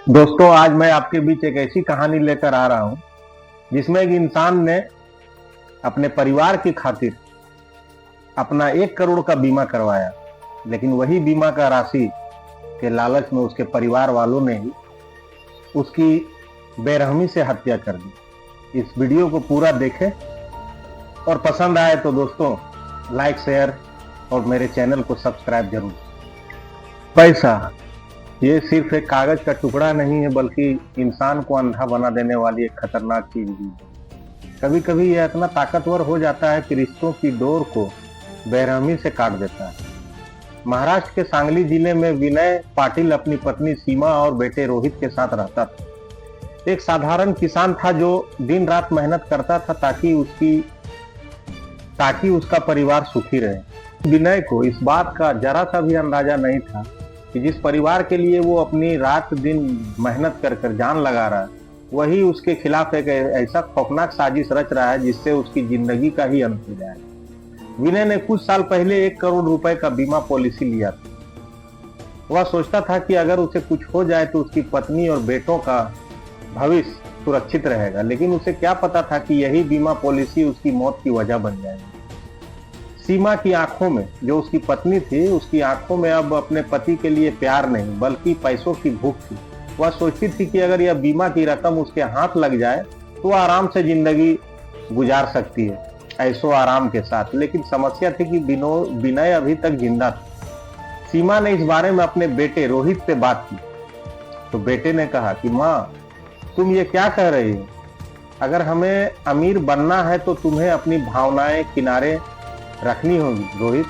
दोस्तों, आज मैं आपके बीच एक ऐसी कहानी लेकर आ रहा हूं जिसमें एक इंसान ने अपने परिवार की खातिर अपना 1 करोड़ का बीमा करवाया, लेकिन वही बीमा का राशि के लालच में उसके परिवार वालों ने ही उसकी बेरहमी से हत्या कर दी। इस वीडियो को पूरा देखें और पसंद आए तो दोस्तों लाइक, शेयर और मेरे चैनल को सब्सक्राइब जरूर। पैसा ये सिर्फ एक कागज का टुकड़ा नहीं है, बल्कि इंसान को अंधा बना देने वाली एक खतरनाक चीज भी है। कभी कभी यह इतना ताकतवर हो जाता है कि रिश्तों की डोर को बेरहमी से काट देता है। महाराष्ट्र के सांगली जिले में विनय पाटिल अपनी पत्नी सीमा और बेटे रोहित के साथ रहता था। एक साधारण किसान था जो दिन रात मेहनत करता था ताकि उसका परिवार सुखी रहे। विनय को इस बात का जरा सा भी अंदाजा नहीं था कि जिस परिवार के लिए वो अपनी रात दिन मेहनत कर कर जान लगा रहा है, वही उसके खिलाफ एक ऐसा खौफनाक साजिश रच रहा है जिससे उसकी जिंदगी का ही अंत हो जाए। विनय ने कुछ साल पहले 1 करोड़ रुपए का बीमा पॉलिसी लिया था। वह सोचता था कि अगर उसे कुछ हो जाए तो उसकी पत्नी और बेटों का भविष्य सुरक्षित रहेगा, लेकिन उसे क्या पता था कि यही बीमा पॉलिसी उसकी मौत की वजह बन जाएगी। सीमा की आंखों में, जो उसकी पत्नी थी, उसकी आंखों में अब अपने पति के लिए प्यार नहीं बल्कि पैसों की भूख थी। वह सोचती थी कि अगर यह बीमा की रकम उसके हाथ लग जाए तो वह आराम से जिंदगी गुजार सकती है, ऐशो आराम के साथ। लेकिन समस्या थी कि विनय अभी तक जिंदा था। सीमा ने इस बारे में अपने बेटे रोहित से बात की तो बेटे ने कहा कि माँ, तुम ये क्या कह रही हो? अगर हमें अमीर बनना है तो तुम्हें अपनी भावनाएं किनारे रखनी होगी। रोहित,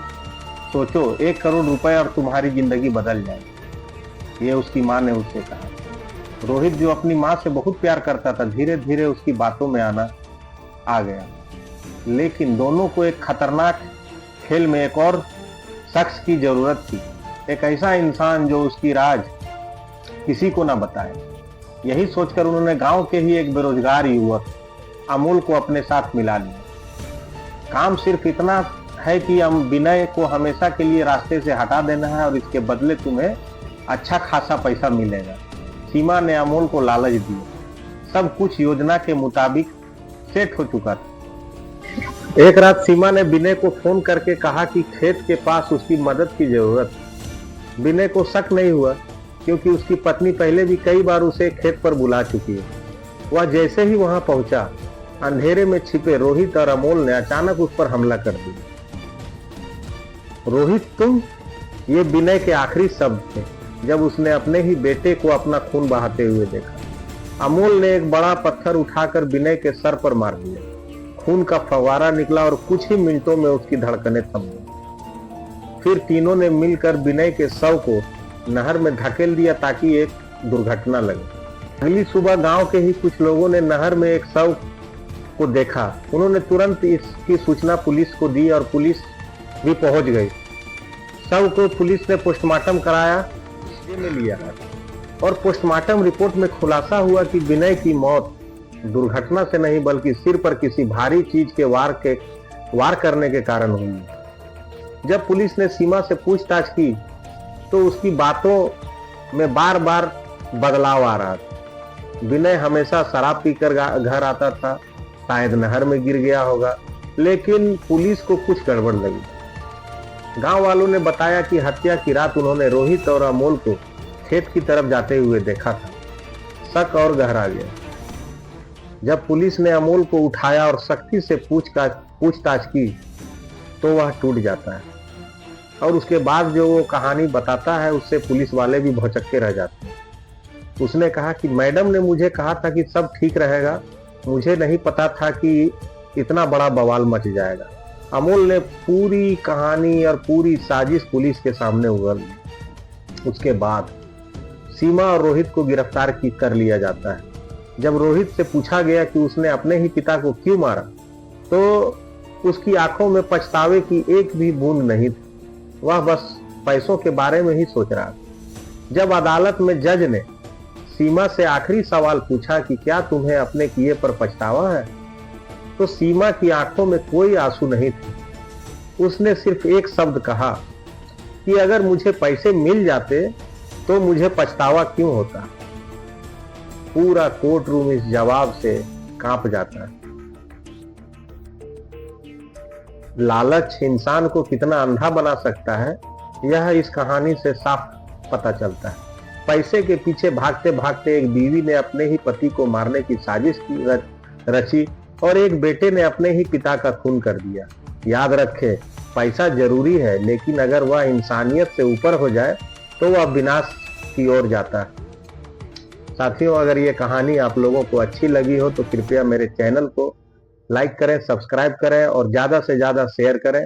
सोचो, 1 करोड़ रुपए और तुम्हारी जिंदगी बदल जाएगी, ये उसकी माँ ने उससे कहा। रोहित, जो अपनी माँ से बहुत प्यार करता था, धीरे धीरे उसकी बातों में आना आ गया। लेकिन दोनों को एक खतरनाक खेल में एक और शख्स की जरूरत थी, एक ऐसा इंसान जो उसकी राज किसी को ना बताए। यही सोचकर उन्होंने गांव के ही एक बेरोजगार युवक अमोल को अपने साथ मिला लिया। काम सिर्फ इतना है कि हम विनय को हमेशा के लिए रास्ते से हटा देना है और इसके बदले तुम्हें अच्छा खासा पैसा मिलेगा। सीमा ने अमोल को लालच दिया। सब कुछ योजना के मुताबिक सेट हो चुका था। एक रात सीमा ने विनय को फोन करके कहा कि खेत के पास उसकी मदद की जरूरत है। विनय को शक नहीं हुआ क्योंकि उसकी पत्नी पहले भी कई बार उसे खेत पर बुला चुकी है। वह जैसे ही वहां पहुंचा, अंधेरे में छिपे रोहित और अमोल ने अचानक उस पर हमला कर दिया। रोहित, तुम? ये विनय के आखिरी शब्द थे जब उसने अपने ही बेटे को अपना खून बहाते हुए देखा। अमोल ने एक बड़ा पत्थर उठाकर विनय के सर पर मार दिया। खून का फव्वारा निकला और कुछ ही मिनटों में उसकी धड़कनें थम गईं। फिर तीनों ने मिलकर विनय के शव को नहर में धकेल दिया ताकि एक दुर्घटना लगे। अगली सुबह गांव के ही कुछ लोगों ने नहर में एक शव को देखा। उन्होंने तुरंत इसकी सूचना पुलिस को दी और पुलिस भी पहुंच गई। शव को पुलिस ने पोस्टमार्टम कराया, में लिया और पोस्टमार्टम रिपोर्ट में खुलासा हुआ कि विनय की मौत दुर्घटना से नहीं बल्कि सिर पर किसी भारी चीज के वार करने के कारण हुई। जब पुलिस ने सीमा से पूछताछ की तो उसकी बातों में बार बार बदलाव आ रहा था। विनय हमेशा शराब पीकर घर आता था, शायद नहर में गिर गया होगा, लेकिन पुलिस को कुछ गड़बड़ लगी। गांव वालों ने बताया कि हत्या की रात उन्होंने रोहित और अमोल को खेत की तरफ जाते हुए देखा था। शक और गहरा गया। जब पुलिस ने अमोल को उठाया और सख्ती से पूछताछ की तो वह टूट जाता है और उसके बाद जो वो कहानी बताता है उससे पुलिस वाले भी भौचक्के रह जाते हैं। उसने कहा कि मैडम ने मुझे कहा था कि सब ठीक रहेगा, मुझे नहीं पता था कि इतना बड़ा बवाल मच जाएगा। अमोल ने पूरी कहानी और पूरी साजिश पुलिस के सामने उगल दी। उसके बाद सीमा और रोहित को गिरफ्तार कर लिया जाता है। जब रोहित से पूछा गया कि उसने अपने ही पिता को क्यों मारा तो उसकी आंखों में पछतावे की एक भी बूंद नहीं थी। वह बस पैसों के बारे में ही सोच रहा था। जब अदालत में जज ने सीमा से आखिरी सवाल पूछा कि क्या तुम्हें अपने किए पर पछतावा है, तो सीमा की आंखों में कोई आंसू नहीं थे। उसने सिर्फ एक शब्द कहा कि अगर मुझे पैसे मिल जाते तो मुझे पछतावा क्यों होता। पूरा कोर्ट रूम इस जवाब से कांप जाता है। लालच इंसान को कितना अंधा बना सकता है, यह इस कहानी से साफ पता चलता है। पैसे के पीछे भागते भागते एक बीवी ने अपने ही पति को मारने की साजिश रची और एक बेटे ने अपने ही पिता का खून कर दिया। याद रखें, पैसा जरूरी है, लेकिन अगर वह इंसानियत से ऊपर हो जाए तो वह विनाश की ओर जाता है। साथियों, अगर ये कहानी आप लोगों को अच्छी लगी हो तो कृपया मेरे चैनल को लाइक करें, सब्सक्राइब करें और ज्यादा से ज्यादा शेयर करें।